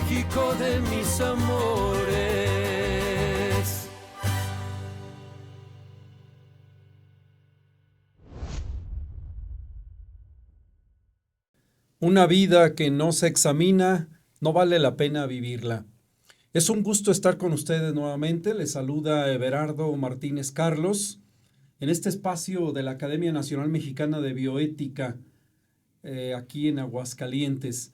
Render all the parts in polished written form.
México de mis amores. Una vida que no se examina, no vale la pena vivirla. Es un gusto estar con ustedes nuevamente. Les saluda Everardo Martínez Carlos en este espacio de la Academia Nacional Mexicana de Bioética, aquí en Aguascalientes.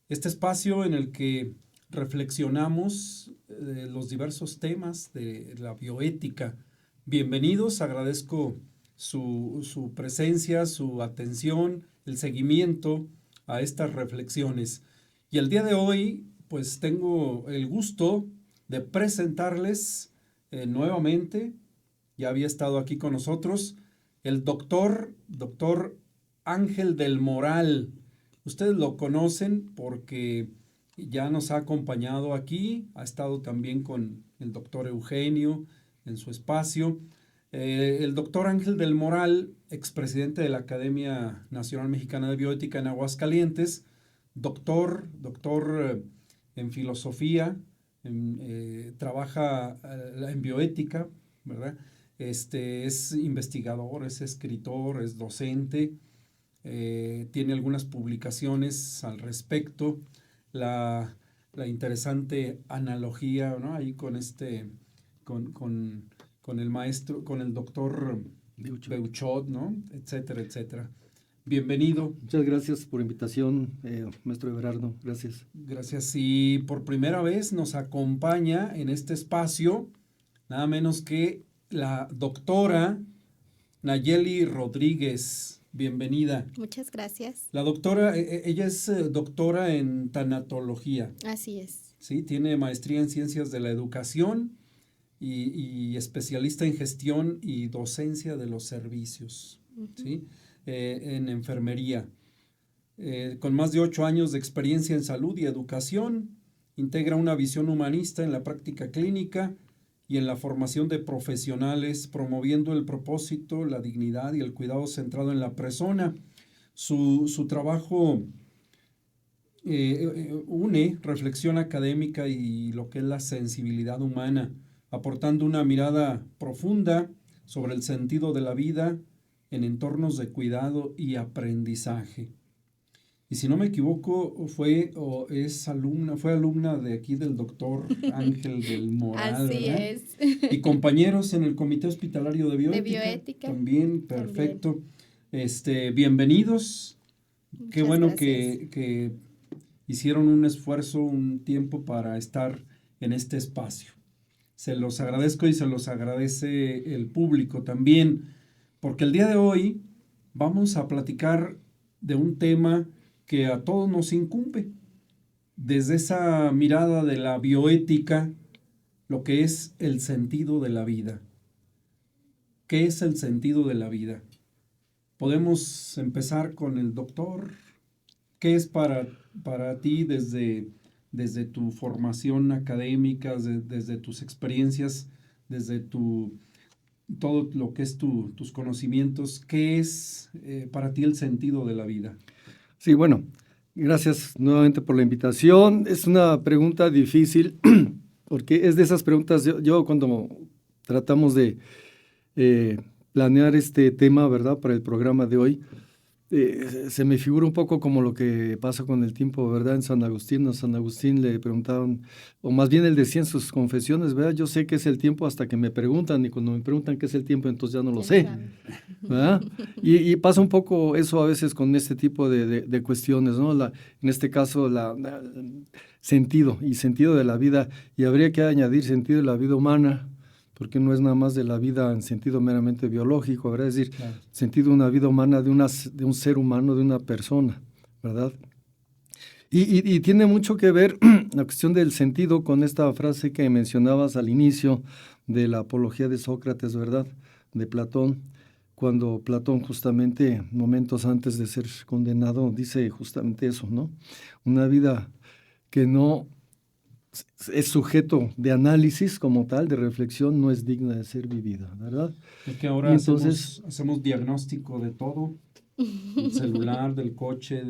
Este espacio en el que reflexionamos los diversos temas de la bioética. Bienvenidos, agradezco su presencia, su atención, el seguimiento a estas reflexiones. Y el día de hoy, pues tengo el gusto de presentarles nuevamente, ya había estado aquí con nosotros, el doctor Ángel del Moral. Ustedes lo conocen porque ya nos ha acompañado aquí, ha estado también con el doctor Eugenio en su espacio. El doctor Ángel del Moral, expresidente de la Academia Nacional Mexicana de Bioética en Aguascalientes, doctor en filosofía, trabaja en bioética, ¿verdad? Es investigador, es escritor, es docente, tiene algunas publicaciones al respecto, la interesante analogía, ¿no? Ahí con con el maestro, con el doctor Beuchot, ¿no? Etcétera, etcétera. Bienvenido. Muchas gracias por la invitación, maestro Everardo. Gracias. Gracias. Y por primera vez nos acompaña en este espacio nada menos que la doctora Nayeli Rodríguez. Bienvenida. Muchas gracias. La doctora, ella es doctora en tanatología. Así es. Sí, tiene maestría en ciencias de la educación y especialista en gestión y docencia de los servicios, ¿sí? En enfermería. Con más de 8 años de experiencia en salud y educación, integra una visión humanista en la práctica clínica y en la formación de profesionales, promoviendo el propósito, la dignidad y el cuidado centrado en la persona. Su trabajo une reflexión académica y lo que es la sensibilidad humana, aportando una mirada profunda sobre el sentido de la vida en entornos de cuidado y aprendizaje. Y si no me equivoco, fue alumna de aquí del doctor Ángel del Moral. Así ¿verdad? es. Y compañeros en el Comité Hospitalario de Bioética. De Bioética. También, perfecto. Bienvenidos. Muchas Qué bueno gracias. que hicieron un esfuerzo, un tiempo para estar en este espacio. Se los agradezco y se los agradece el público también, porque el día de hoy vamos a platicar de un tema que a todos nos incumbe, desde esa mirada de la bioética, lo que es el sentido de la vida. ¿Qué es el sentido de la vida? Podemos empezar con el doctor. ¿Qué es para ti desde tu formación académica, desde tus experiencias, desde todo lo que es tus conocimientos? ¿Qué es para ti el sentido de la vida? Sí, bueno, gracias nuevamente por la invitación. Es una pregunta difícil porque es de esas preguntas, yo cuando tratamos de planear este tema, ¿verdad?, para el programa de hoy, se me figura un poco como lo que pasa con el tiempo, ¿verdad? En San Agustín, a San Agustín le preguntaban, o más bien él decía en sus confesiones, ¿verdad? Yo sé qué es el tiempo hasta que me preguntan, y cuando me preguntan qué es el tiempo, entonces ya no lo sé, ¿verdad? Y pasa un poco eso a veces con este tipo de cuestiones, ¿no? En este caso, sentido de la vida, y habría que añadir sentido de la vida humana, porque no es nada más de la vida en sentido meramente biológico, ¿verdad? Es decir, claro, sentido de una vida humana, de un ser humano, de una persona, ¿verdad? Y tiene mucho que ver la cuestión del sentido con esta frase que mencionabas al inicio de la apología de Sócrates, ¿verdad?, de Platón, cuando Platón justamente, momentos antes de ser condenado, dice justamente eso, ¿no? Una vida que no es sujeto de análisis como tal, de reflexión, no es digna de ser vivida, ¿verdad? Es que ahora hacemos diagnóstico de todo, del celular, del coche,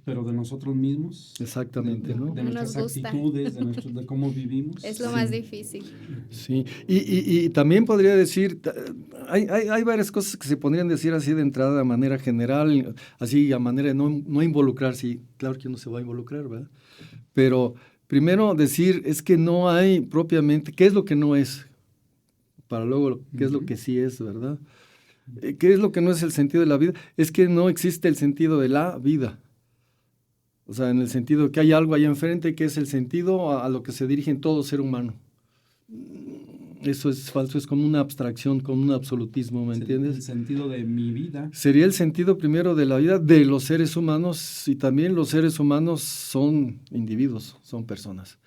Pero de nosotros mismos. Exactamente, ¿no? De No nuestras nos gusta. actitudes, de cómo vivimos. Es lo más difícil. Sí, y también podría decir, hay varias cosas que se podrían decir así de entrada de manera general, así a manera de no involucrarse. Claro que uno se va a involucrar, ¿verdad? Pero primero decir es que no hay propiamente, ¿qué es lo que no es? Para luego, ¿qué es lo que sí es, verdad? ¿Qué es lo que no es el sentido de la vida? Es que no existe el sentido de la vida. O sea, en el sentido que hay algo allá enfrente que es el sentido a lo que se dirige en todo ser humano. Eso es falso, es como una abstracción, como un absolutismo, ¿me entiendes? El sentido de mi vida. Sería el sentido primero de la vida de los seres humanos, y también los seres humanos son individuos, son personas.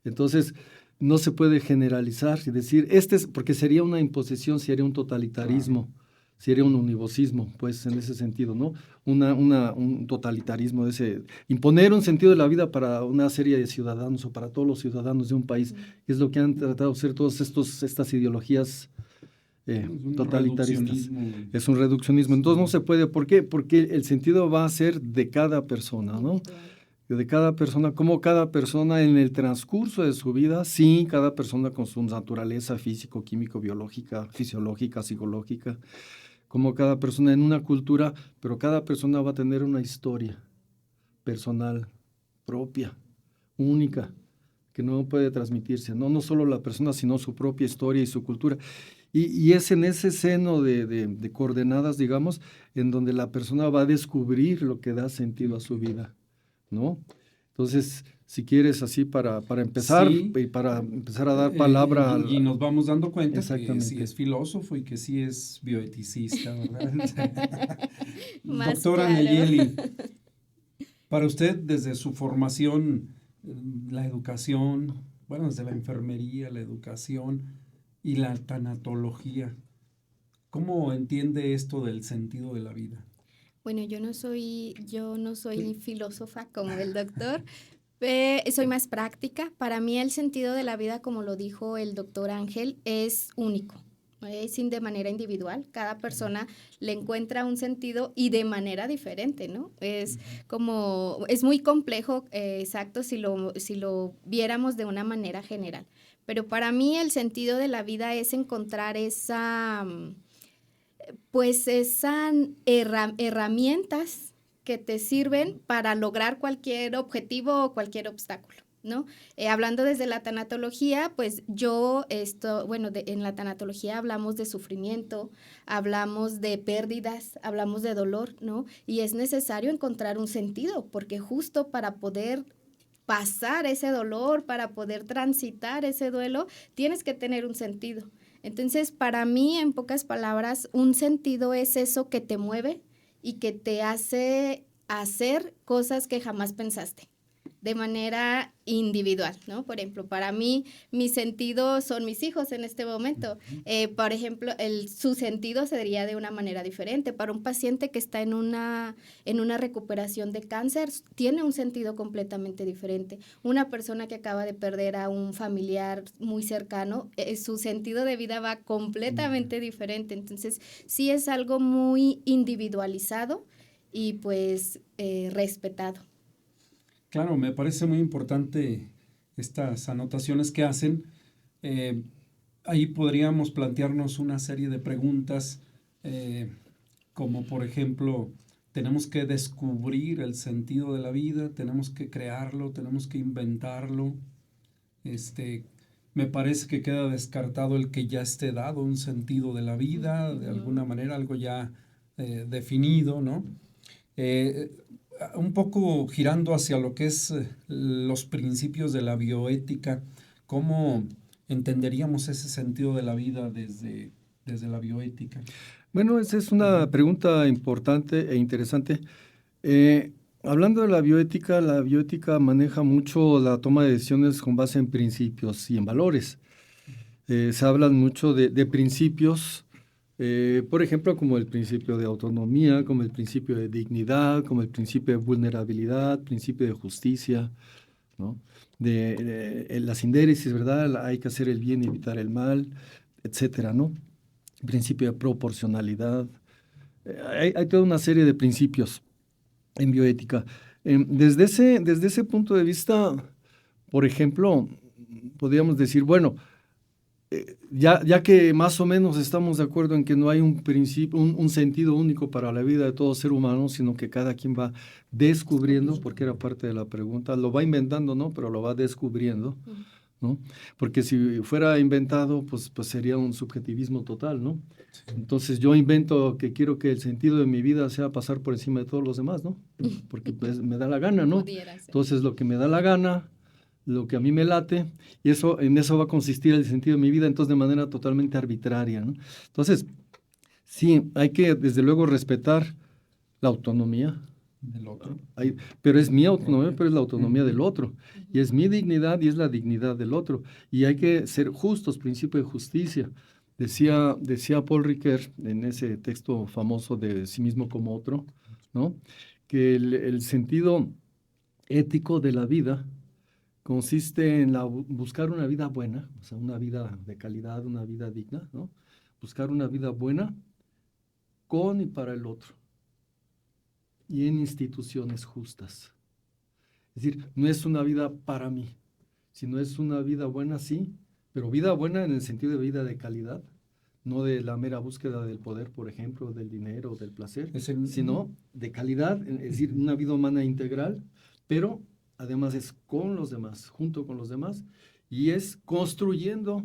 Entonces, no se puede generalizar y decir, porque sería una imposición, sería un totalitarismo, sería un univocismo, pues en ese sentido, ¿no? Un totalitarismo, imponer un sentido de la vida para una serie de ciudadanos o para todos los ciudadanos de un país, es lo que han tratado de hacer todas estas ideologías totalitaristas. Es un reduccionismo. Entonces no se puede. ¿Por qué? Porque el sentido va a ser de cada persona, ¿no? De cada persona, como cada persona en el transcurso de su vida, sí, cada persona con su naturaleza físico, químico, biológica, fisiológica, psicológica, como cada persona en una cultura, pero cada persona va a tener una historia personal, propia, única, que no puede transmitirse, no solo la persona, sino su propia historia y su cultura. Y es en ese seno de coordenadas, digamos, en donde la persona va a descubrir lo que da sentido a su vida, ¿no? Entonces, si quieres así para empezar, sí, y para empezar a dar palabra... y nos vamos dando cuenta que Exactamente. sí es filósofo y que sí es bioeticista, ¿verdad? Más Doctora claro. Nayeli, para usted, desde su formación, la educación, bueno, desde la enfermería, la educación y la tanatología, ¿cómo entiende esto del sentido de la vida? Bueno, yo no soy filósofa como el doctor, soy más práctica. Para mí el sentido de la vida, como lo dijo el doctor Ángel, es único. Es de manera individual, cada persona le encuentra un sentido y de manera diferente, ¿no? Es muy complejo, exacto, si lo viéramos de una manera general. Pero para mí el sentido de la vida es encontrar esas herramientas que te sirven para lograr cualquier objetivo o cualquier obstáculo, ¿no? Hablando desde la tanatología, pues en la tanatología hablamos de sufrimiento, hablamos de pérdidas, hablamos de dolor, ¿no? Y es necesario encontrar un sentido, porque justo para poder pasar ese dolor, para poder transitar ese duelo, tienes que tener un sentido. Entonces, para mí, en pocas palabras, un sentido es eso que te mueve y que te hace hacer cosas que jamás pensaste, de manera individual, ¿no? Por ejemplo, para mí, mi sentido son mis hijos en este momento. Por ejemplo, su sentido sería de una manera diferente. Para un paciente que está en una recuperación de cáncer, tiene un sentido completamente diferente. Una persona que acaba de perder a un familiar muy cercano, su sentido de vida va completamente diferente. Entonces, sí es algo muy individualizado y pues respetado. Claro, me parece muy importante estas anotaciones que hacen. Ahí podríamos plantearnos una serie de preguntas, como por ejemplo, tenemos que descubrir el sentido de la vida, tenemos que crearlo, tenemos que inventarlo. Me parece que queda descartado el que ya esté dado un sentido de la vida, de alguna manera, algo ya definido, ¿no? Un poco girando hacia lo que es los principios de la bioética, ¿cómo entenderíamos ese sentido de la vida desde la bioética? Bueno, esa es una pregunta importante e interesante. Hablando de la bioética maneja mucho la toma de decisiones con base en principios y en valores. Se hablan mucho de principios, por ejemplo, como el principio de autonomía, como el principio de dignidad, como el principio de vulnerabilidad, principio de justicia, ¿no? La sindéresis, ¿verdad? Hay que hacer el bien y evitar el mal, etcétera, ¿no? Principio de proporcionalidad. Hay toda una serie de principios en bioética. Desde ese punto de vista, por ejemplo, podríamos decir, bueno, ya que más o menos estamos de acuerdo en que no hay un principio, un sentido único para la vida de todo ser humano, sino que cada quien va descubriendo, porque era parte de la pregunta, lo va inventando, ¿no? Pero lo va descubriendo, ¿no? Porque si fuera inventado, pues sería un subjetivismo total, ¿no? Entonces yo invento que quiero que el sentido de mi vida sea pasar por encima de todos los demás, ¿no? Porque pues, me da la gana, ¿no? Entonces lo que me da la gana, lo que a mí me late, y en eso va a consistir el sentido de mi vida, entonces de manera totalmente arbitraria, ¿no? Entonces, sí, hay que desde luego respetar la autonomía del otro. Pero es mi autonomía, pero es la autonomía del otro. Y es mi dignidad y es la dignidad del otro. Y hay que ser justos, principio de justicia. Decía Paul Ricoeur en ese texto famoso de Sí mismo como otro, ¿no? Que el sentido ético de la vida consiste en buscar una vida buena, o sea, una vida de calidad, una vida digna, ¿no? Buscar una vida buena con y para el otro. Y en instituciones justas. Es decir, no es una vida para mí, sino es una vida buena, sí, pero vida buena en el sentido de vida de calidad, no de la mera búsqueda del poder, por ejemplo, del dinero, del placer, sino de calidad, es decir, una vida humana integral, pero además es con los demás, junto con los demás, y es construyendo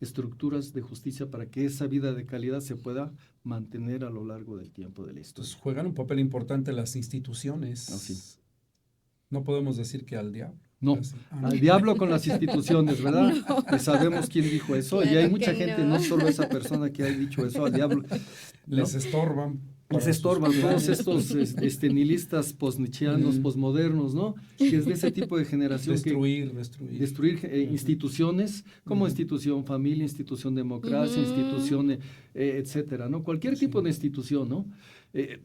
estructuras de justicia para que esa vida de calidad se pueda mantener a lo largo del tiempo de la historia. Entonces juegan un papel importante las instituciones. Así. No podemos decir que al diablo. No, al diablo con las instituciones, ¿verdad? No. Que sabemos quién dijo eso, Claro, y hay mucha que gente, no. no solo esa persona que ha dicho eso, al diablo. ¿no? Les estorban. Les estorban todos estos nihilistas posnietzscheanos, posmodernos, ¿no? Que es de ese tipo de generación. Destruir instituciones, como institución familia, institución democracia, institución, etcétera, ¿no? Cualquier tipo de institución, ¿no?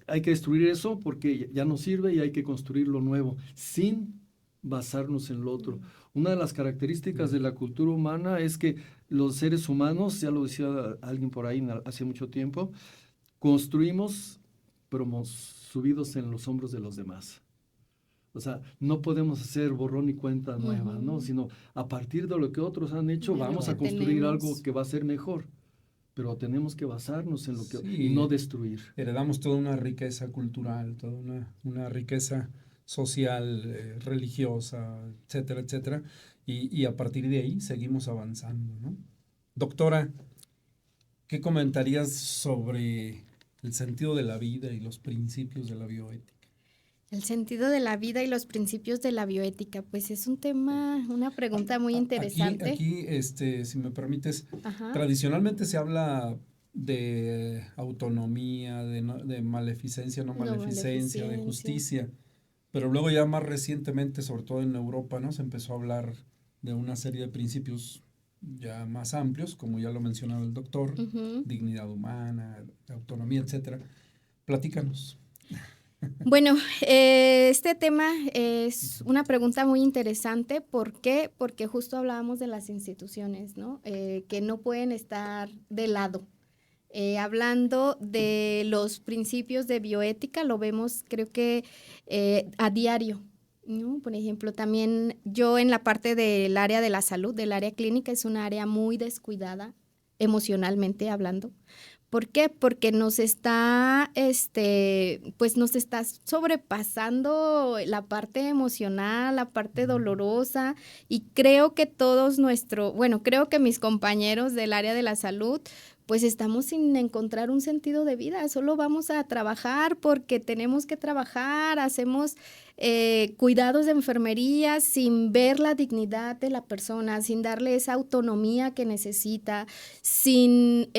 Hay que destruir eso porque ya no sirve y hay que construir lo nuevo, sin basarnos en lo otro. Una de las características de la cultura humana es que los seres humanos, ya lo decía alguien por ahí hace mucho tiempo, construimos, pero subidos en los hombros de los demás. O sea, no podemos hacer borrón y cuenta nueva, ¿no? Sino a partir de lo que otros han hecho, vamos a construir algo que va a ser mejor. Pero tenemos que basarnos en lo que y no destruir. Heredamos toda una riqueza cultural, toda una riqueza social, religiosa, etcétera, etcétera. Y a partir de ahí seguimos avanzando, ¿no? Doctora, ¿qué comentarías sobre el sentido de la vida y los principios de la bioética? El sentido de la vida y los principios de la bioética, pues es un tema, una pregunta muy interesante. Aquí, si me permites, Ajá. Tradicionalmente se habla de autonomía, de maleficencia, no maleficencia, de justicia, pero luego ya más recientemente, sobre todo en Europa, ¿no? Se empezó a hablar de una serie de principios ya más amplios, como ya lo mencionaba el doctor, dignidad humana, autonomía, etcétera. Platícanos. Bueno, este tema es una pregunta muy interesante. ¿Por qué? Porque justo hablábamos de las instituciones, ¿no? Que no pueden estar de lado. Hablando de los principios de bioética, lo vemos creo que a diario, ¿no? Por ejemplo, también yo en la parte del área de la salud, del área clínica, es un área muy descuidada emocionalmente hablando. ¿Por qué? Porque nos está sobrepasando la parte emocional, la parte dolorosa, y creo que creo que mis compañeros del área de la salud, pues estamos sin encontrar un sentido de vida, solo vamos a trabajar porque tenemos que trabajar, hacemos cuidados de enfermería sin ver la dignidad de la persona, sin darle esa autonomía que necesita, sin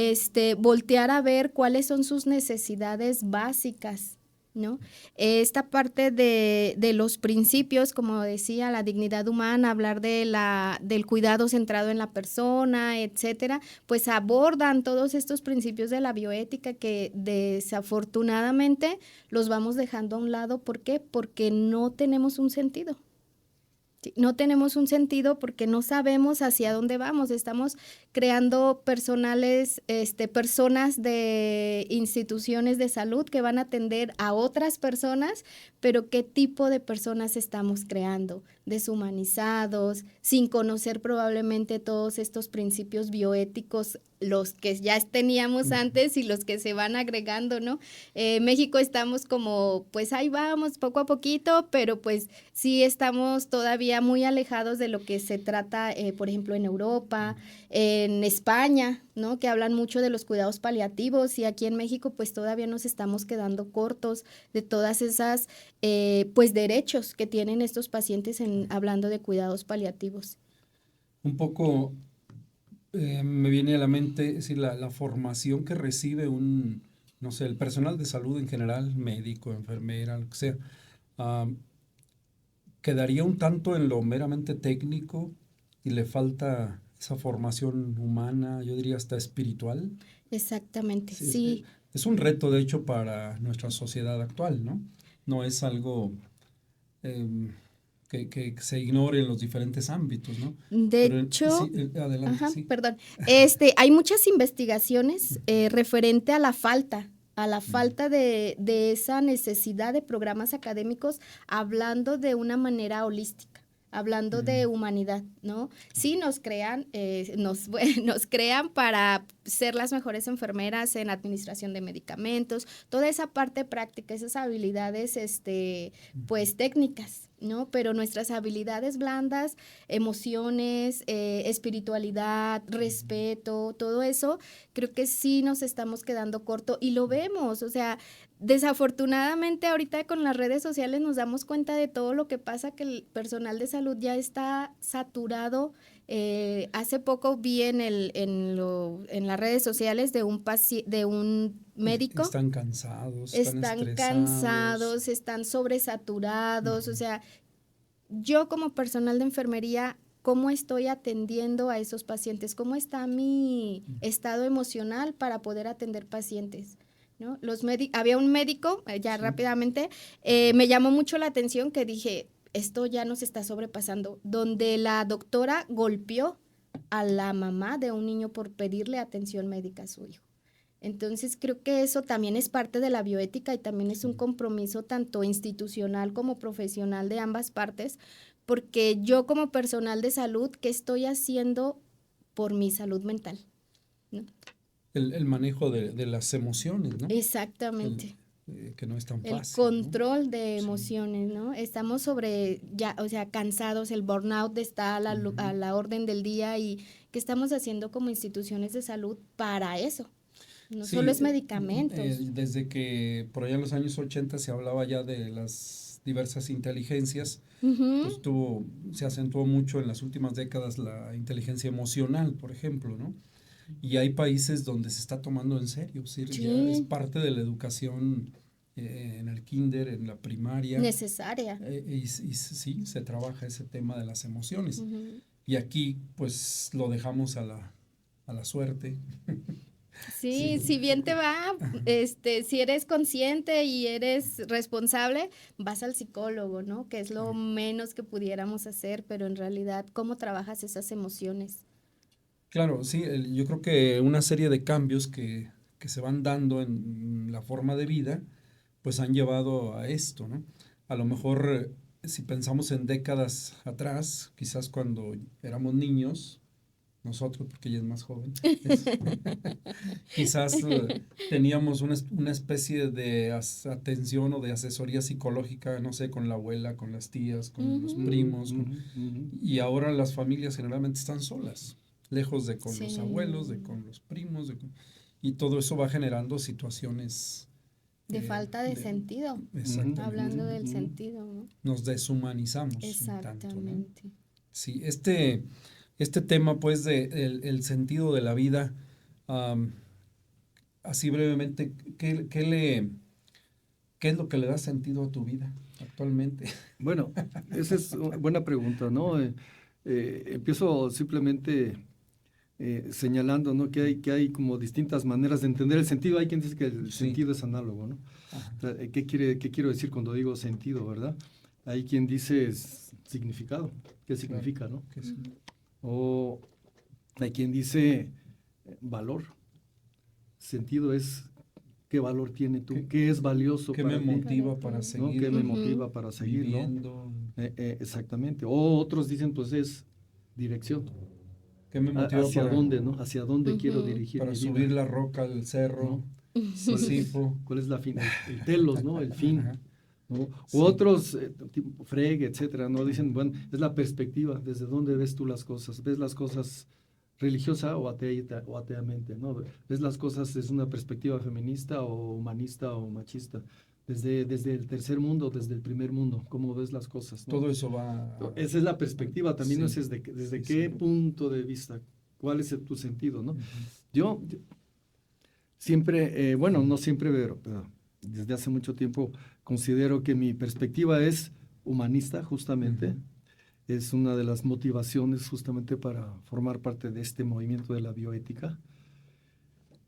voltear a ver cuáles son sus necesidades básicas, ¿no? Esta parte de los principios, como decía, la dignidad humana, hablar del cuidado centrado en la persona, etcétera, pues abordan todos estos principios de la bioética que desafortunadamente los vamos dejando a un lado. ¿Por qué? Porque no tenemos un sentido. Sí, no tenemos un sentido porque no sabemos hacia dónde vamos. Estamos creando personas de instituciones de salud que van a atender a otras personas, pero ¿qué tipo de personas estamos creando? Deshumanizados, sin conocer probablemente todos estos principios bioéticos, los que ya teníamos antes y los que se van agregando, ¿no? México estamos como, pues ahí vamos, poco a poquito, pero pues sí estamos todavía muy alejados de lo que se trata, por ejemplo, en Europa, en España, ¿no? Que hablan mucho de los cuidados paliativos, y aquí en México pues todavía nos estamos quedando cortos de todas esas pues derechos que tienen estos pacientes hablando de cuidados paliativos. Un poco me viene a la mente, es decir, la formación que recibe no sé, el personal de salud en general, médico, enfermera, lo que sea, quedaría un tanto en lo meramente técnico y le falta esa formación humana, yo diría hasta espiritual. Exactamente, Sí, sí. Es un reto, de hecho, para nuestra sociedad actual, ¿no? No es algo que se ignore en los diferentes ámbitos, ¿no? De Pero hecho, sí, adelante, sí. perdón, hay muchas investigaciones referente a la falta de esa necesidad de programas académicos, hablando de una manera holística, hablando de humanidad, ¿no? Sí nos crean, nos crean para ser las mejores enfermeras en administración de medicamentos, toda esa parte práctica, esas habilidades, pues técnicas, ¿no? Pero nuestras habilidades blandas, emociones, espiritualidad, respeto, todo eso, creo que sí nos estamos quedando corto y lo vemos, o sea, desafortunadamente ahorita con las redes sociales nos damos cuenta de todo lo que pasa, que el personal de salud ya está saturado. Hace poco vi en las redes sociales de un médico. Están cansados, están sobresaturados, o sea, yo como personal de enfermería, ¿cómo estoy atendiendo a esos pacientes? ¿Cómo está mi estado emocional para poder atender pacientes? ¿No? Había un médico, rápidamente, me llamó mucho la atención que dije, esto ya nos está sobrepasando, donde la doctora golpeó a la mamá de un niño por pedirle atención médica a su hijo. Entonces creo que eso también es parte de la bioética y también es un compromiso tanto institucional como profesional de ambas partes, porque yo como personal de salud, ¿qué estoy haciendo por mi salud mental? ¿No? El manejo de las emociones, ¿no? Exactamente. Que no es tan fácil. El control, ¿no?, de emociones, ¿no? Estamos cansados, el burnout está a la orden del día, y ¿qué estamos haciendo como instituciones de salud para eso? No solo es medicamentos. Desde que por allá en los años 80 se hablaba ya de las diversas inteligencias, pues se acentuó mucho en las últimas décadas la inteligencia emocional, por ejemplo, ¿no? Y hay países donde se está tomando en serio, ¿sí? Ya es parte de la educación en el kinder, en la primaria. Necesaria. Y sí, se trabaja ese tema de las emociones. Y aquí, pues, lo dejamos a la suerte. Sí, si bien te va, si eres consciente y eres responsable, vas al psicólogo, ¿no? Que es lo menos que pudiéramos hacer, pero en realidad, ¿cómo trabajas esas emociones? Claro, sí, yo creo que una serie de cambios que se van dando en la forma de vida, pues han llevado a esto, ¿no? A lo mejor, si pensamos en décadas atrás, quizás cuando éramos niños, nosotros, porque ella es más joven, quizás teníamos una especie de atención o de asesoría psicológica, no sé, con la abuela, con las tías, con los primos, y ahora las familias generalmente están solas, lejos de con los abuelos, de con los primos, y todo eso va generando situaciones de falta de sentido. Exactamente. Hablando del sentido, ¿no? Nos deshumanizamos. Exactamente. Un tanto, ¿no? Sí, este tema, pues, el sentido de la vida, así brevemente, ¿qué es lo que le da sentido a tu vida actualmente? Bueno, esa es una buena pregunta, ¿no? Empiezo simplemente señalando, ¿no?, que hay como distintas maneras de entender el sentido. Hay quien dice que el sentido es análogo, ¿no? O sea, ¿qué quiero decir cuando digo sentido, verdad? Hay quien dice significado, qué significa, ¿no? O hay quien dice valor. Sentido es qué valor tiene tú, qué es valioso ¿Qué para me ti, motiva para ¿no? seguir? ¿Qué me motiva para seguir, viviendo? ¿no? Exactamente. O otros dicen, pues es dirección. ¿Qué me motiva ¿Hacia para, dónde, no? ¿Hacia dónde quiero dirigir para mi subir vida? la roca al cerro? ¿No? Sísifo. ¿Cuál es la fin? El telos, ¿no? El fin. Ajá. ¿No? Sí. O otros, tipo Frege, etcétera, ¿no? Dicen, bueno, es la perspectiva, desde dónde ves tú las cosas. ¿Ves las cosas religiosa o ateamente, ¿no? ¿Ves las cosas desde una perspectiva feminista o humanista o machista? Desde el tercer mundo, desde el primer mundo, ¿cómo ves las cosas, ¿no? Todo eso va... Esa es la perspectiva, también no Sí. es desde qué punto de vista, cuál es tu sentido, ¿no? Yo siempre, bueno, no siempre, pero desde hace mucho tiempo considero que mi perspectiva es humanista, justamente. Es una de las motivaciones justamente para formar parte de este movimiento de la bioética.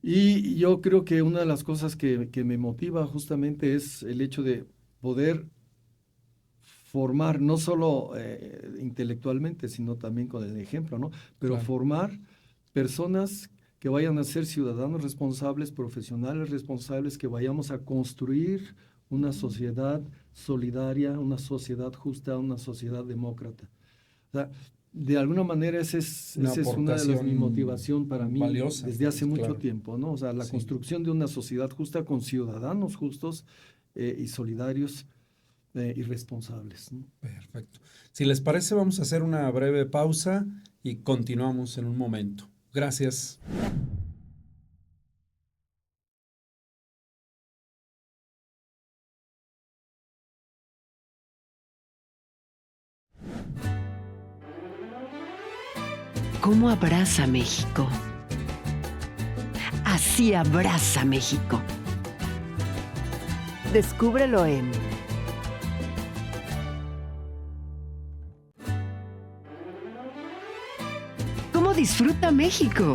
Y yo creo que una de las cosas que me motiva justamente es el hecho de poder formar, no solo intelectualmente, sino también con el ejemplo, ¿no? Pero Claro. formar personas que vayan a ser ciudadanos responsables, profesionales responsables, que vayamos a construir una sociedad solidaria, una sociedad justa, una sociedad demócrata. O sea, de alguna manera esa es una de mi motivación para mí valiosa, desde hace mucho claro. tiempo, ¿no? O sea, la Sí. construcción de una sociedad justa con ciudadanos justos y solidarios y responsables, ¿no? Perfecto. Si les parece, vamos a hacer una breve pausa y continuamos en un momento. Gracias. ¿Cómo abraza México? Así abraza México. Descúbrelo en ¿Cómo disfruta México?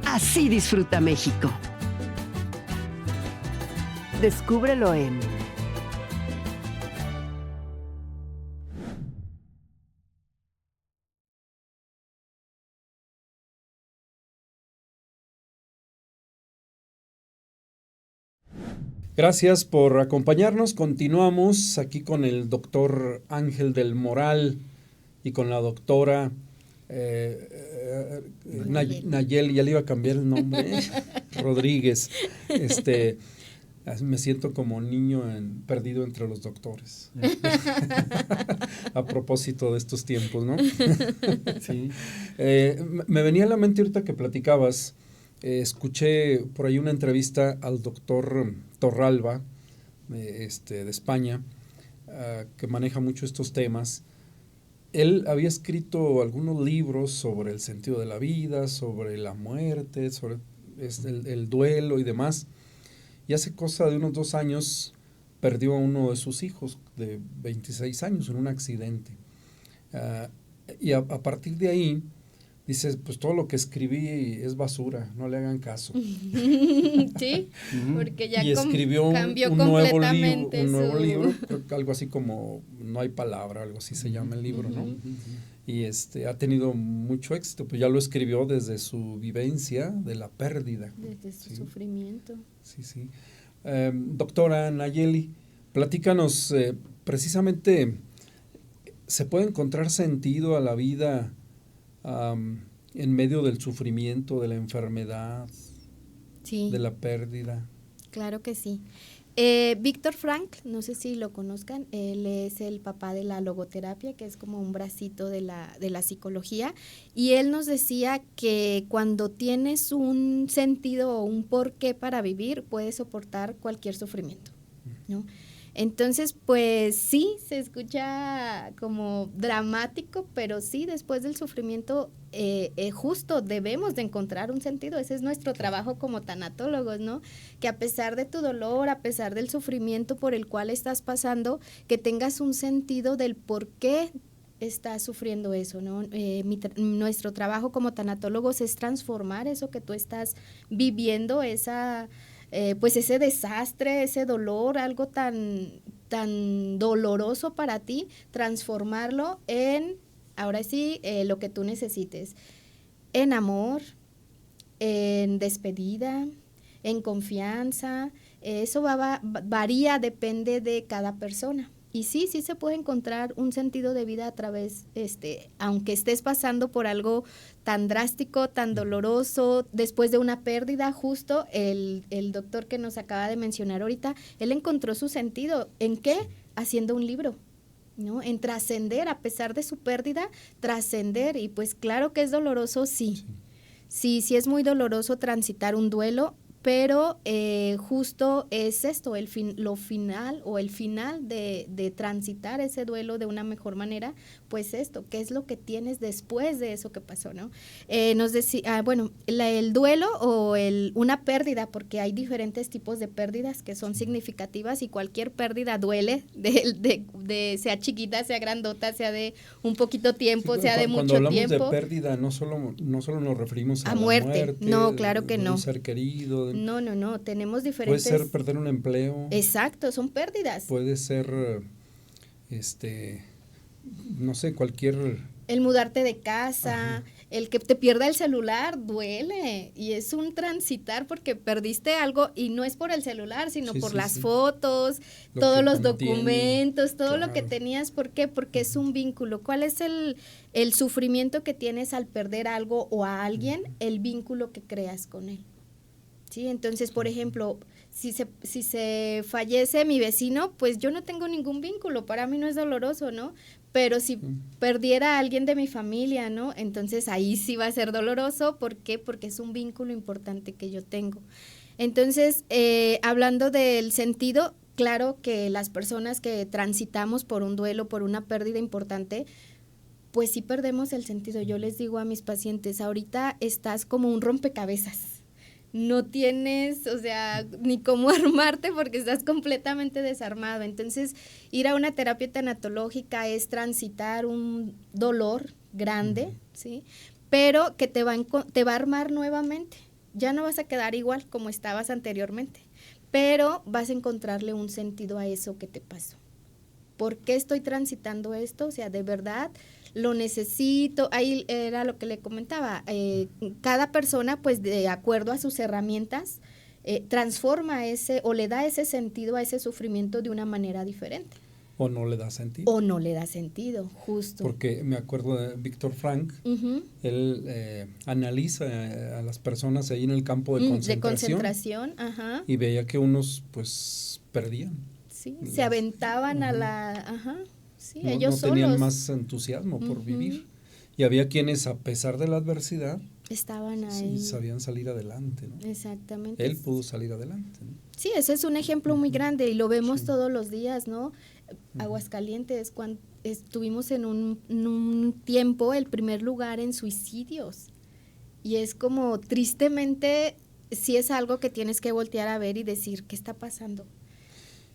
Así disfruta México. Descúbrelo en Gracias por acompañarnos. Continuamos aquí con el doctor Ángel del Moral y con la doctora Nayeli, ya le iba a cambiar el nombre, Rodríguez. Me siento como niño perdido entre los doctores. A propósito de estos tiempos, ¿no? Sí. Me venía a la mente ahorita que platicabas. Escuché por ahí una entrevista al doctor Torralba de España, que maneja mucho estos temas. Él había escrito algunos libros sobre el sentido de la vida, sobre la muerte, sobre el duelo y demás. Y hace cosa de unos 2 años perdió a uno de sus hijos de 26 años en un accidente. Y a partir de ahí dice, pues todo lo que escribí es basura, no le hagan caso. Sí, porque ya y escribió cambió un nuevo completamente libro, creo que algo así como No hay palabra, algo así se llama el libro, ¿no? Y ha tenido mucho éxito, pues ya lo escribió desde su vivencia de la pérdida. Desde su sufrimiento. Sí, sí. Doctora Nayeli, platícanos, precisamente, ¿se puede encontrar sentido a la vida en medio del sufrimiento, de la enfermedad, sí, de la pérdida? Claro que sí. Víctor Frankl, no sé si lo conozcan, él es el papá de la logoterapia, que es como un bracito de la psicología, y él nos decía que cuando tienes un sentido o un porqué para vivir, puedes soportar cualquier sufrimiento, ¿no? Entonces, pues sí, se escucha como dramático, pero sí, después del sufrimiento, justo debemos de encontrar un sentido. Ese es nuestro trabajo como tanatólogos, ¿no? Que a pesar de tu dolor, a pesar del sufrimiento por el cual estás pasando, que tengas un sentido del por qué estás sufriendo eso, ¿no? Nuestro trabajo como tanatólogos es transformar eso que tú estás viviendo, pues ese desastre, ese dolor, algo tan tan doloroso para ti, transformarlo en, ahora sí, lo que tú necesites, en amor, en despedida, en confianza. Eso varía, depende de cada persona. Y sí se puede encontrar un sentido de vida a través, aunque estés pasando por algo tan drástico, tan doloroso, después de una pérdida. Justo el doctor que nos acaba de mencionar ahorita, él encontró su sentido. ¿En qué? Haciendo un libro, ¿no? En trascender, a pesar de su pérdida, trascender. Y pues claro que es doloroso, sí. Sí es muy doloroso transitar un duelo, pero justo es esto, lo final o el final de transitar ese duelo de una mejor manera, pues esto, ¿qué es lo que tienes después de eso que pasó, no? Nos decía, el duelo o una pérdida, porque hay diferentes tipos de pérdidas que son significativas y cualquier pérdida duele, sea chiquita, sea grandota, sea de un poquito tiempo, sea de mucho tiempo. Cuando hablamos de pérdida, no solo nos referimos a la muerte, no, claro que no. Un ser querido. No, tenemos diferentes. Puede ser perder un empleo. Exacto, son pérdidas. Puede ser, no sé, cualquier. El mudarte de casa, ajá, el que te pierda el celular, duele. Y es un transitar porque perdiste algo y no es por el celular, sino por las fotos, todos los documentos, todo lo que tenías. ¿Por qué? Porque es un vínculo. ¿Cuál es el sufrimiento que tienes al perder algo o a alguien? El vínculo que creas con él. Sí, entonces, por ejemplo, si se fallece mi vecino, pues yo no tengo ningún vínculo, para mí no es doloroso, ¿no? Pero si perdiera a alguien de mi familia, ¿no? Entonces ahí sí va a ser doloroso. ¿Por qué? Porque es un vínculo importante que yo tengo. Entonces, hablando del sentido, claro que las personas que transitamos por un duelo, por una pérdida importante, pues sí perdemos el sentido. Yo les digo a mis pacientes, ahorita estás como un rompecabezas. No tienes, o sea, ni cómo armarte porque estás completamente desarmado. Entonces, ir a una terapia tanatológica es transitar un dolor grande, ¿sí? Pero que te va a armar nuevamente. Ya no vas a quedar igual como estabas anteriormente, pero vas a encontrarle un sentido a eso que te pasó. ¿Por qué estoy transitando esto? O sea, de verdad lo necesito. Ahí era lo que le comentaba, cada persona pues de acuerdo a sus herramientas transforma o le da ese sentido a ese sufrimiento de una manera diferente. O no le da sentido. O no le da sentido, justo. Porque me acuerdo de Víctor Frank, él analiza a las personas ahí en el campo de concentración. Ajá. Y veía que unos pues perdían. Sí, se aventaban a la... Ajá. Sí, no, ellos no tenían solos. más entusiasmo por vivir. Y había quienes, a pesar de la adversidad, estaban ahí. Sí, sabían salir adelante, ¿no? Exactamente. Él pudo salir adelante, ¿no? Sí, ese es un ejemplo muy grande y lo vemos todos los días, ¿no? Aguascalientes, cuando estuvimos en un tiempo el primer lugar en suicidios. Y es como, tristemente, sí es algo que tienes que voltear a ver y decir, ¿qué está pasando?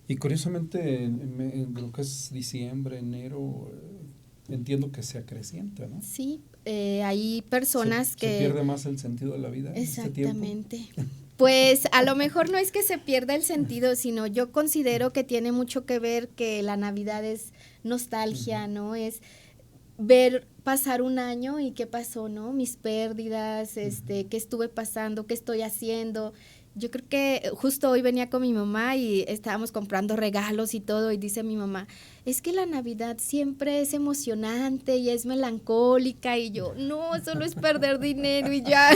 Y curiosamente, en lo que es diciembre, enero, entiendo que se acrecienta, ¿no? Sí, hay personas que... Se pierde más el sentido de la vida. Exactamente. En este tiempo. Pues a lo mejor no es que se pierda el sentido, sino yo considero que tiene mucho que ver que la Navidad es nostalgia, ¿no? Es ver pasar un año y qué pasó, ¿no? Mis pérdidas, qué estuve pasando, qué estoy haciendo. Yo creo que justo hoy venía con mi mamá y estábamos comprando regalos y todo, y dice mi mamá, es que la Navidad siempre es emocionante y es melancólica, y yo, no, solo es perder dinero y ya.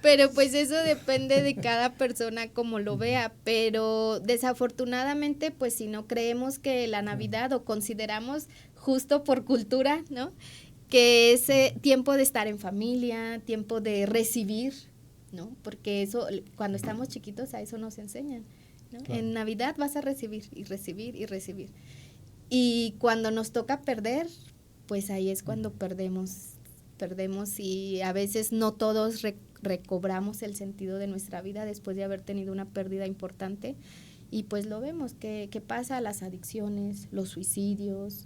Pero pues eso depende de cada persona como lo vea, pero desafortunadamente pues si no creemos que la Navidad o consideramos justo por cultura, ¿no? Que ese tiempo de estar en familia, tiempo de recibir, ¿no? Porque eso, cuando estamos chiquitos, a eso nos enseñan, ¿no? Claro. En Navidad vas a recibir y recibir y recibir. Y cuando nos toca perder, pues ahí es cuando perdemos y a veces no todos recobramos el sentido de nuestra vida después de haber tenido una pérdida importante. Y pues lo vemos, que pasa las adicciones, los suicidios,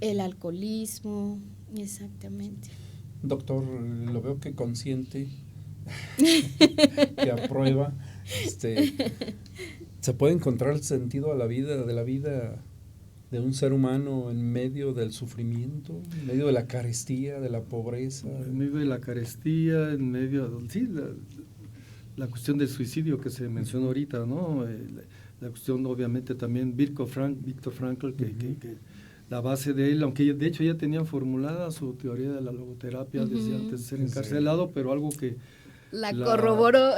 el alcoholismo, exactamente. Doctor, lo veo que consciente, que aprueba. ¿Se puede encontrar el sentido a la vida, de la vida de un ser humano en medio del sufrimiento, en medio de la carestía, de la pobreza? En medio de la carestía, en medio, sí, la cuestión del suicidio que se mencionó ahorita, ¿no? La cuestión, obviamente, también Viktor Frankl, que la base de él, aunque de hecho ya tenían formulada su teoría de la logoterapia desde antes de ser encarcelado, pero algo que la corroboró.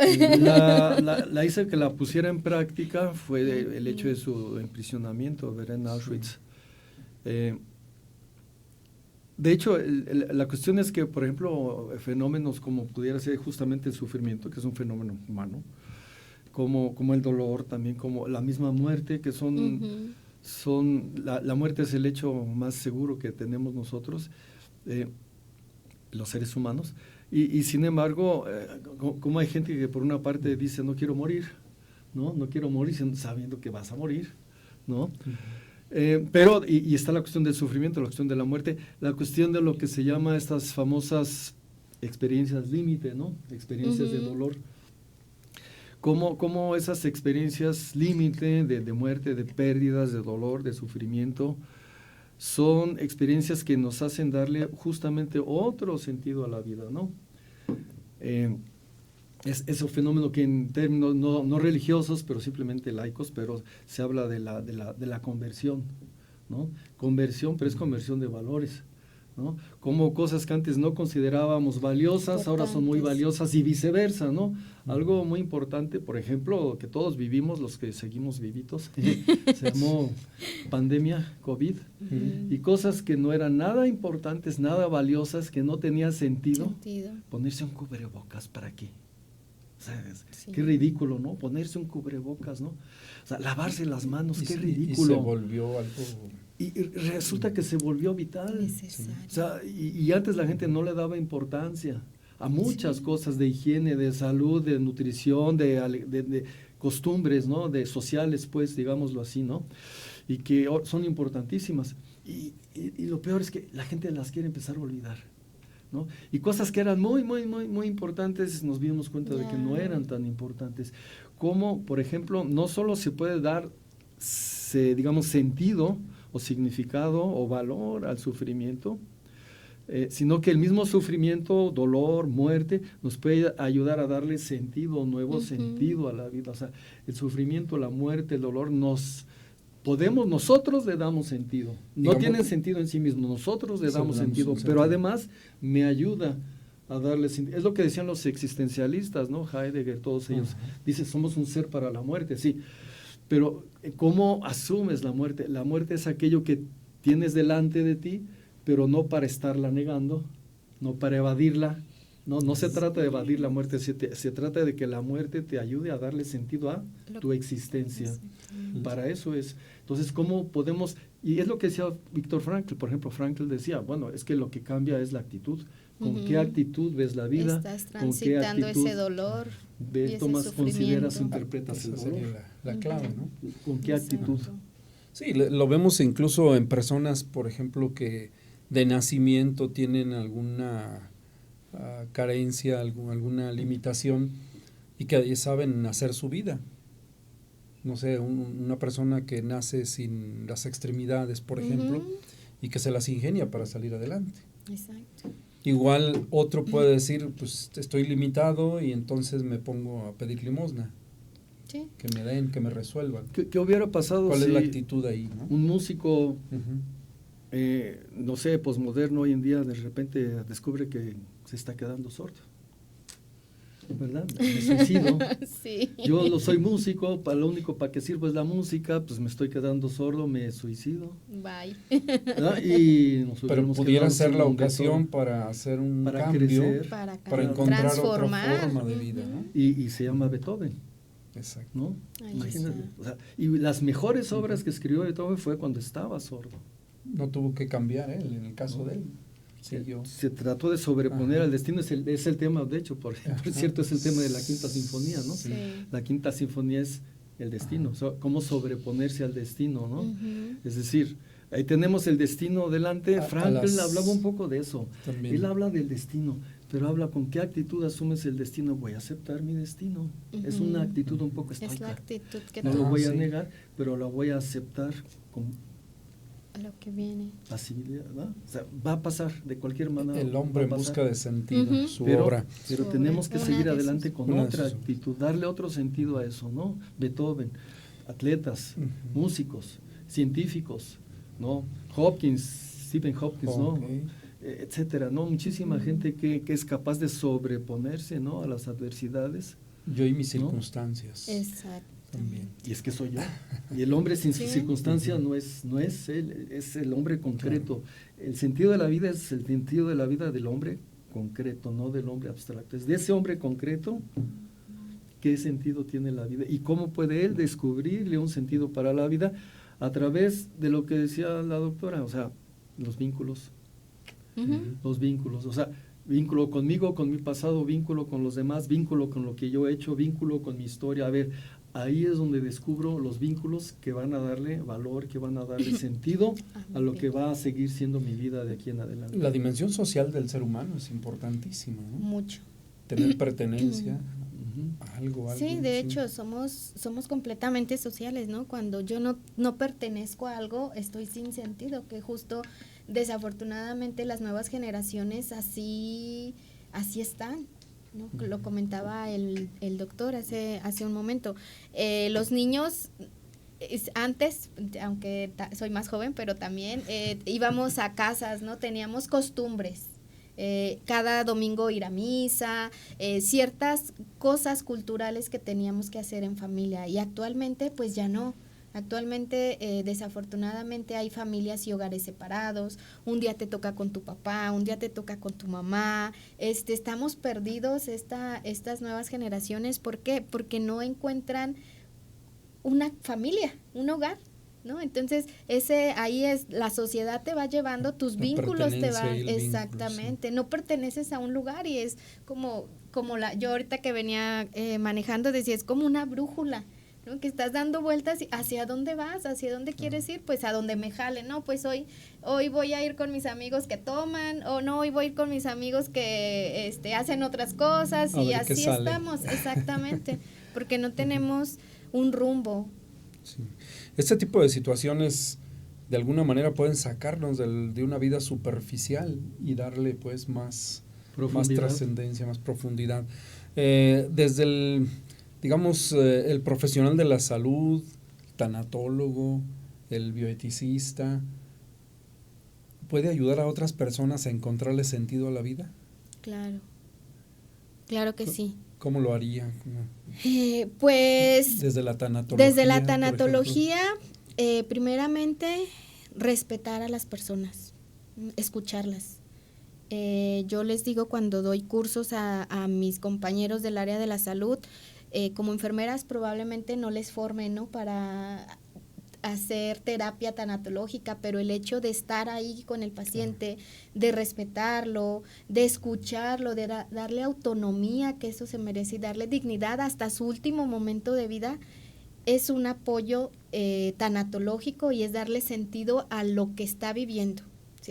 La hizo que la pusiera en práctica fue el hecho de su emprisionamiento, ¿verdad? En Auschwitz. De hecho, la cuestión es que, por ejemplo, fenómenos como pudiera ser justamente el sufrimiento, que es un fenómeno humano, como el dolor, también como la misma muerte, que la muerte es el hecho más seguro que tenemos nosotros, los seres humanos, y sin embargo, como hay gente que por una parte dice no quiero morir, no quiero morir sabiendo que vas a morir, ¿no? Pero está la cuestión del sufrimiento, la cuestión de la muerte, la cuestión de lo que se llama estas famosas experiencias límite, ¿no? Experiencias de dolor. Cómo esas experiencias límite de muerte, de pérdidas, de dolor, de sufrimiento, son experiencias que nos hacen darle justamente otro sentido a la vida, ¿no? Es un fenómeno que en términos no religiosos, pero simplemente laicos, pero se habla de la conversión, ¿no? Conversión, pero es conversión de valores, ¿no? Como cosas que antes no considerábamos valiosas, ahora son muy valiosas y viceversa, ¿no? Algo muy importante, por ejemplo, que todos vivimos, los que seguimos vivitos, se llamó pandemia, COVID, y cosas que no eran nada importantes, nada valiosas, que no tenía sentido. Ponerse un cubrebocas, ¿para qué? O sea, qué ridículo, ¿no? Ponerse un cubrebocas, ¿no? O sea, lavarse las manos, qué ridículo. Y se volvió algo... Y resulta que se volvió vital. Necesario. O sea, y antes la gente no le daba importancia a muchas cosas de higiene, de salud, de nutrición, de costumbres, ¿no? De sociales, pues, digámoslo así, ¿no? Y que son importantísimas. Y lo peor es que la gente las quiere empezar a olvidar, ¿no? Y cosas que eran muy, muy, muy, muy importantes, nos dimos cuenta de que no eran tan importantes. Como, por ejemplo, no solo se puede dar, digamos, sentido o significado o valor al sufrimiento, sino que el mismo sufrimiento, dolor, muerte, nos puede ayudar a darle sentido, nuevo sentido a la vida. O sea, el sufrimiento, la muerte, el dolor, nosotros le damos sentido. No tienen sentido en sí mismos, nosotros le damos sentido, pero además me ayuda a darle sentido. Es lo que decían los existencialistas, ¿no? Heidegger, todos ellos. Dice, somos un ser para la muerte, sí. Pero, ¿cómo asumes la muerte? La muerte es aquello que tienes delante de ti, pero no para estarla negando, no para evadirla. No se trata de evadir la muerte, se trata de que la muerte te ayude a darle sentido a tu existencia. Para eso es. Entonces, ¿cómo podemos? Y es lo que decía Viktor Frankl. Por ejemplo, Frankl decía, bueno, es que lo que cambia es la actitud. ¿Con qué actitud ves la vida? Estás transitando ese dolor. Tomas, consideras, interpretas el dolor. Sería la clave, ¿no? ¿Con qué actitud? Sí, lo vemos incluso en personas, por ejemplo, que de nacimiento tienen alguna carencia, alguna limitación y que saben hacer su vida. No sé, una persona que nace sin las extremidades, por ejemplo, y que se las ingenia para salir adelante. Exacto. Igual otro puede decir, pues estoy limitado y entonces me pongo a pedir limosna. Sí. Que me den, que me resuelvan. ¿Qué hubiera pasado ¿Cuál si es la actitud ahí, ¿no? Un músico, no sé, posmoderno hoy en día, de repente descubre que se está quedando sordo? ¿Verdad? Me suicido. Sí. Yo soy músico, lo único para que sirvo es la música, pues me estoy quedando sordo, me suicido. Bye. Pero pudiera ser la ocasión para hacer un cambio, crecer, para encontrar otra forma de vida, ¿no? Y se llama Beethoven. Exacto. ¿No? Ahí Imagínate. está. O sea, y las mejores obras que escribió Beethoven fue cuando estaba sordo. No tuvo que cambiar él, en el caso de él. Se trató de sobreponer al destino, es el tema, de hecho, por cierto, es el tema de la Quinta Sinfonía, ¿no? Sí. La Quinta Sinfonía es el destino, o sea, cómo sobreponerse al destino, ¿no? Es decir, ahí tenemos el destino delante. Frankl hablaba un poco de eso. También. Él habla del destino, pero habla con qué actitud asumes el destino. Voy a aceptar mi destino. Es una actitud un poco estoica. Es la actitud que No lo voy a sí. negar, pero lo voy a aceptar con lo que viene. pasividad, ¿no? O sea, va a pasar de cualquier manera. El hombre en va a busca pasar. de sentido, Ujú. su Pero, obra. pero Su tenemos obra. que Una seguir de adelante sus- con Una de otra sus- actitud, darle otro sentido a eso, ¿no? Beethoven, atletas, Ujú. músicos, científicos, ¿no? Stephen Hopkins, ¿no? Ok. Etcétera, ¿no? Muchísima gente que es capaz de sobreponerse, ¿no? A las adversidades. Yo y mis ¿No? circunstancias. Exacto. También. Y es que soy yo. Y el hombre sin Sí. sus circunstancias no es él, es el hombre concreto. El sentido de la vida es el sentido de la vida del hombre concreto, no del hombre abstracto. Es de ese hombre concreto, ¿qué sentido tiene la vida? Y cómo puede él descubrirle un sentido para la vida a través de lo que decía la doctora, o sea, los vínculos. Ujú. Los vínculos, o sea, vínculo conmigo, con mi pasado, vínculo con los demás, vínculo con lo que yo he hecho, vínculo con mi historia. A ver, ahí es donde descubro los vínculos que van a darle valor, que van a darle sentido a lo que va a seguir siendo mi vida de aquí en adelante. La dimensión social del ser humano es importantísima, ¿no? Mucho. Tener pertenencia Ujú. a algo. Sí, alguien, de hecho, somos completamente sociales, ¿no? Cuando yo no pertenezco a algo, estoy sin sentido, que justo desafortunadamente las nuevas generaciones así están, ¿no? Lo comentaba el doctor hace un momento. Los niños antes, aunque soy más joven, pero también íbamos a casas, ¿no? Teníamos costumbres. Cada domingo ir a misa, ciertas cosas culturales que teníamos que hacer en familia, y actualmente pues ya no. Actualmente desafortunadamente hay familias y hogares separados. Un día te toca con tu papá, un día te toca con tu mamá. Estamos perdidos estas nuevas generaciones. ¿Por qué? Porque no encuentran una familia, un hogar, ¿no? Entonces, ahí es, la sociedad te va llevando, tus La vínculos te pertenencia van, y el vínculo, exactamente, no perteneces a un lugar, y es como yo ahorita que venía manejando decía, es como una brújula, ¿no? Que estás dando vueltas y hacia dónde vas, hacia dónde quieres ir, pues a donde me jale, ¿no? Pues hoy voy a ir con mis amigos que toman, o no, hoy voy a ir con mis amigos que hacen otras cosas, A y ver qué así sale. estamos, exactamente, porque no tenemos un rumbo. Sí. Este tipo de situaciones de alguna manera pueden sacarnos de una vida superficial y darle pues más trascendencia, más profundidad. Desde el, digamos, el profesional de la salud, el tanatólogo, el bioeticista, ¿puede ayudar a otras personas a encontrarle sentido a la vida? Claro que sí. ¿Cómo lo haría? Pues desde la tanatología. Desde la tanatología, primeramente, respetar a las personas, escucharlas. Yo les digo cuando doy cursos a mis compañeros del área de la salud, como enfermeras probablemente no les formen, ¿no? Para hacer terapia tanatológica, pero el hecho de estar ahí con el paciente, de respetarlo, de escucharlo, de darle autonomía, que eso se merece, y darle dignidad hasta su último momento de vida, es un apoyo tanatológico, y es darle sentido a lo que está viviendo.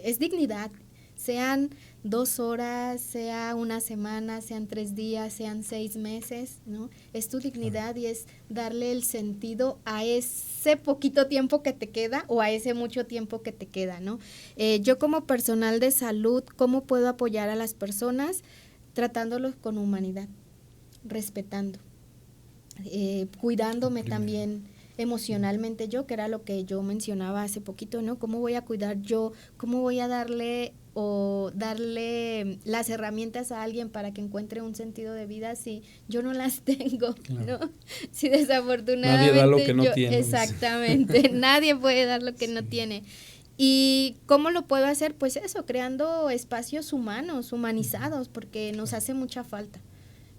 Es dignidad, sean 2 horas, sea una semana, sean 3 días, sean 6 meses, ¿no? Es tu dignidad, y es darle el sentido a ese poquito tiempo que te queda, o a ese mucho tiempo que te queda, ¿no? Yo como personal de salud, ¿cómo puedo apoyar a las personas? Tratándolos con humanidad, respetando, cuidándome también emocionalmente yo, que era lo que yo mencionaba hace poquito, ¿no? ¿Cómo voy a cuidar yo? ¿Cómo voy a darle las herramientas a alguien para que encuentre un sentido de vida si yo no las tengo, Claro. ¿no? Si desafortunadamente nadie da lo que no tiene. Exactamente, nadie puede dar lo que no tiene. ¿Y cómo lo puedo hacer? Pues eso, creando espacios humanos, humanizados, porque nos hace mucha falta.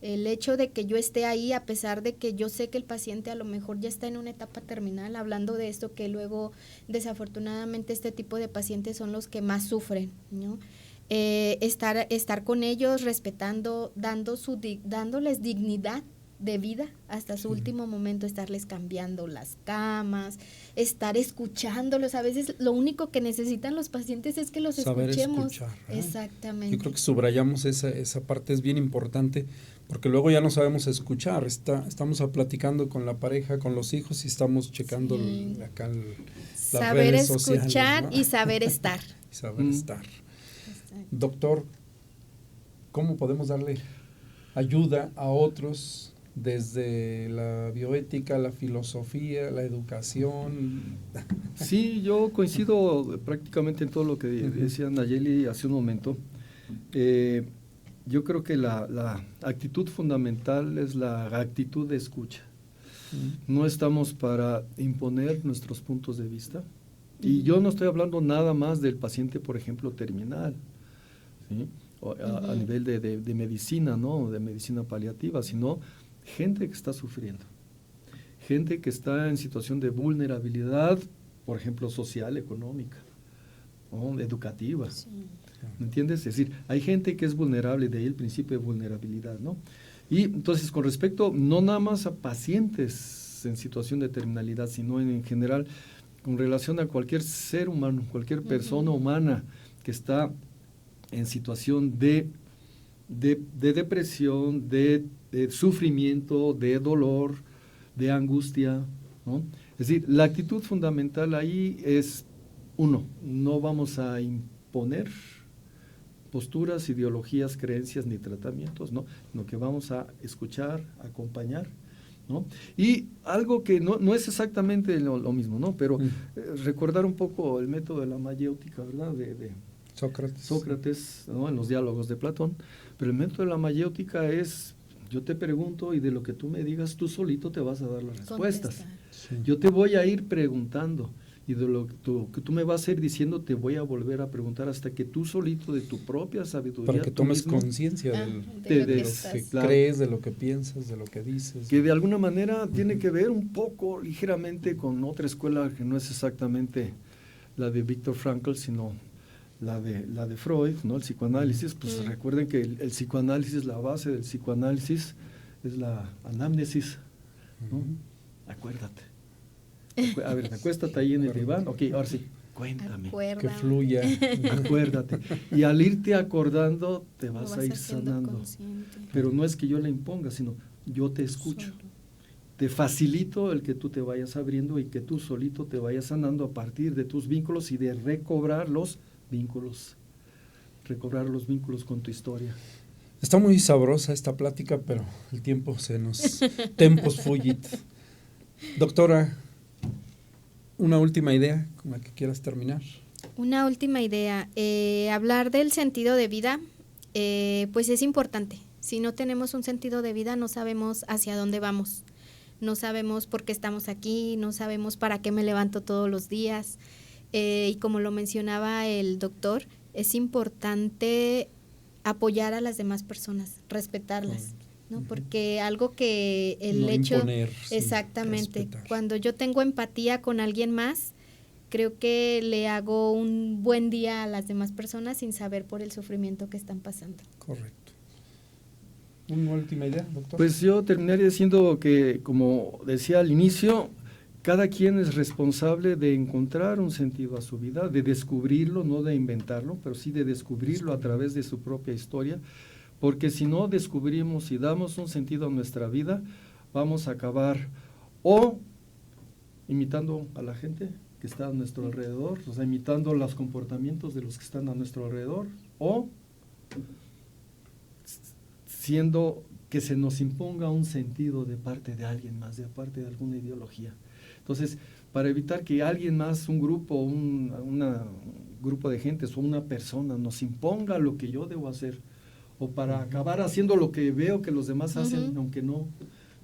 El hecho de que yo esté ahí, a pesar de que yo sé que el paciente a lo mejor ya está en una etapa terminal, hablando de esto, que luego desafortunadamente este tipo de pacientes son los que más sufren, ¿no? Estar con ellos, respetando, dándoles dignidad de vida hasta su último momento, estarles cambiando las camas, estar escuchándolos. A veces lo único que necesitan los pacientes es que los Saber escuchemos. escuchar, ¿eh? Exactamente. Yo creo que subrayamos esa parte, es bien importante, porque luego ya no sabemos escuchar. Estamos platicando con la pareja, con los hijos, y estamos checando acá las saber redes escuchar sociales, ¿no? y saber estar. Y saber estar. Exacto. Doctor, ¿cómo podemos darle ayuda a otros desde la bioética, la filosofía, la educación? Sí, yo coincido prácticamente en todo lo que decía Nayeli hace un momento. Yo creo que la actitud fundamental es la actitud de escucha. No estamos para imponer nuestros puntos de vista. Y yo no estoy hablando nada más del paciente, por ejemplo, terminal, ¿sí? A nivel de medicina, ¿no? De medicina paliativa, sino gente que está sufriendo, gente que está en situación de vulnerabilidad, por ejemplo, social, económica, ¿no? Educativa. Sí. ¿Me entiendes? Es decir, hay gente que es vulnerable, de ahí el principio de vulnerabilidad, ¿no? Y entonces, con respecto no nada más a pacientes en situación de terminalidad, sino en general, con relación a cualquier ser humano, cualquier persona humana que está en situación de depresión, de sufrimiento, de dolor, de angustia, ¿no? Es decir, la actitud fundamental ahí es, uno, no vamos a imponer posturas, ideologías, creencias ni tratamientos, ¿no? Sino que vamos a escuchar, acompañar, ¿no? Y algo que no es exactamente lo mismo, ¿no? Pero recordar un poco el método de la mayéutica, ¿verdad? De Sócrates, ¿no? En los diálogos de Platón. Pero el método de la mayéutica es, yo te pregunto y de lo que tú me digas, tú solito te vas a dar las respuestas. Sí. Yo te voy a ir preguntando y de lo que tú me vas a ir diciendo te voy a volver a preguntar hasta que tú solito de tu propia sabiduría, Para que tú tomes mismo, conciencia de de lo lo que que estás. Claro. crees, de lo que piensas, de lo que dices. que de alguna manera tiene que ver un poco ligeramente con otra escuela que no es exactamente la de Viktor Frankl, sino la de Freud, ¿no? El psicoanálisis. Pues recuerden que el psicoanálisis, la base del psicoanálisis es la anamnesis, ¿no? Acuérdate. A ver, acuéstate ahí en el diván. Ok, ahora sí, cuéntame. Que fluya. Acuérdate. Y al irte acordando, te Lo vas a ir haciendo sanando. consciente. Pero no es que yo la imponga, sino yo te escucho. Solo. Te facilito el que tú te vayas abriendo y que tú solito te vayas sanando a partir de tus vínculos y de recobrar los vínculos con tu historia. Está muy sabrosa esta plática, pero el tiempo tempus fugit. Doctora, una última idea con la que quieras terminar. Una última idea, hablar del sentido de vida, pues es importante. Si no tenemos un sentido de vida, no sabemos hacia dónde vamos, no sabemos por qué estamos aquí, no sabemos para qué me levanto todos los días. Y como lo mencionaba el doctor, es importante apoyar a las demás personas, respetarlas, ¿no? Porque algo que el No hecho, imponer, sí, exactamente, respetar. cuando yo tengo empatía con alguien más, creo que le hago un buen día a las demás personas sin saber por el sufrimiento que están pasando. Correcto. ¿Una última idea, doctor? Pues yo terminaría diciendo que, como decía al inicio, cada quien es responsable de encontrar un sentido a su vida, de descubrirlo, no de inventarlo, pero sí de descubrirlo a través de su propia historia, porque si no descubrimos y damos un sentido a nuestra vida, vamos a acabar o imitando a la gente que está a nuestro alrededor, o sea, imitando los comportamientos de los que están a nuestro alrededor, o siendo que se nos imponga un sentido de parte de alguien más, de parte de alguna ideología. Entonces, para evitar que alguien más, un grupo, un grupo de gentes o una persona nos imponga lo que yo debo hacer, o para acabar haciendo lo que veo que los demás hacen, aunque no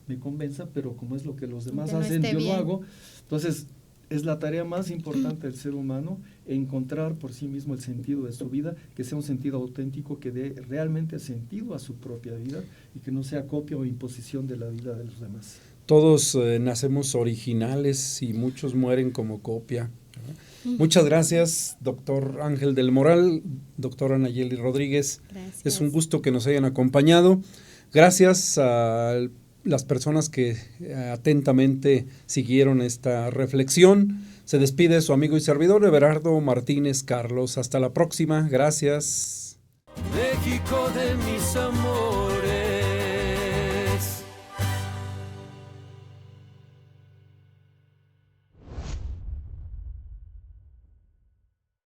me convenza, pero como es lo que los demás Aunque no hacen, esté yo bien. lo hago. Entonces, es la tarea más importante del ser humano, encontrar por sí mismo el sentido de su vida, que sea un sentido auténtico, que dé realmente sentido a su propia vida y que no sea copia o imposición de la vida de los demás. Todos nacemos originales y muchos mueren como copia. Muchas gracias, doctor Ángel del Moral, doctora Nayeli Rodríguez. Gracias. Es un gusto que nos hayan acompañado. Gracias a las personas que atentamente siguieron esta reflexión. Se despide su amigo y servidor Everardo Martínez Carlos. Hasta la próxima. Gracias. México de mis amores.